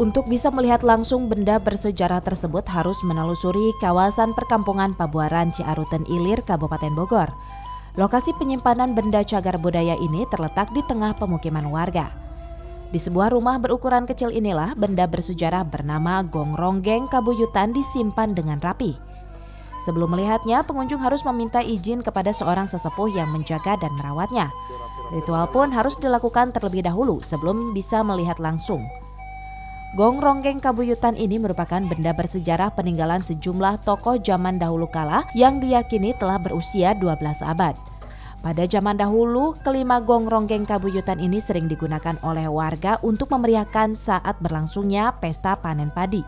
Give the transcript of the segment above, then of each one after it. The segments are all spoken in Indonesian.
Untuk bisa melihat langsung benda bersejarah tersebut harus menelusuri kawasan perkampungan Pabuaran Ciaruten Ilir, Kabupaten Bogor. Lokasi penyimpanan benda cagar budaya ini terletak di tengah pemukiman warga. Di sebuah rumah berukuran kecil inilah benda bersejarah bernama Gong Ronggeng Kabuyutan disimpan dengan rapi. Sebelum melihatnya, pengunjung harus meminta izin kepada seorang sesepuh yang menjaga dan merawatnya. Ritual pun harus dilakukan terlebih dahulu sebelum bisa melihat langsung. Gong Ronggeng Kabuyutan ini merupakan benda bersejarah peninggalan sejumlah tokoh zaman dahulu kala yang diyakini telah berusia 12 abad. Pada zaman dahulu, kelima Gong Ronggeng Kabuyutan ini sering digunakan oleh warga untuk memeriahkan saat berlangsungnya pesta panen padi.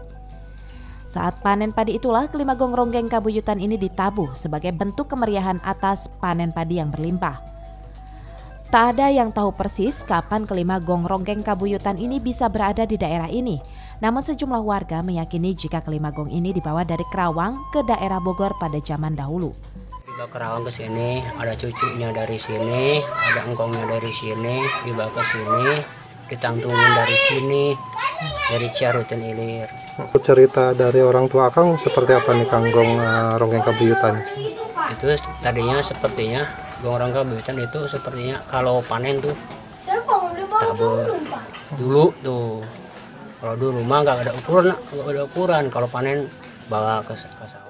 Saat panen padi itulah kelima Gong Ronggeng Kabuyutan ini ditabuh sebagai bentuk kemeriahan atas panen padi yang berlimpah. Tak ada yang tahu persis kapan kelima Gong Ronggeng Kabuyutan ini bisa berada di daerah ini. Namun sejumlah warga meyakini jika kelima gong ini dibawa dari Kerawang ke daerah Bogor pada zaman dahulu. Dibawa Kerawang ke sini, ada cucunya dari sini, ada engkongnya dari sini, dibawa ke sini, ditantungin dari sini, dari Ciaruten Ilir. Cerita dari orang tua Akang seperti apa nih Kang Gong Ronggeng Kabuyutan? Itu tadinya sepertinya Gong Ronggeng Kabuyutan itu sepertinya kalau panen tuh tabur dulu tuh. Kalau dulu mah nggak ada ukuran. Kalau panen bawa ke sawah.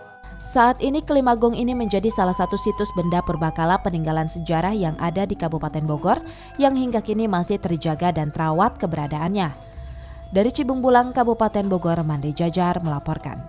Saat ini kelima gong ini menjadi salah satu situs benda purbakala peninggalan sejarah yang ada di Kabupaten Bogor yang hingga kini masih terjaga dan terawat keberadaannya. Dari Cibung Bulang, Kabupaten Bogor, Mande Jajar melaporkan.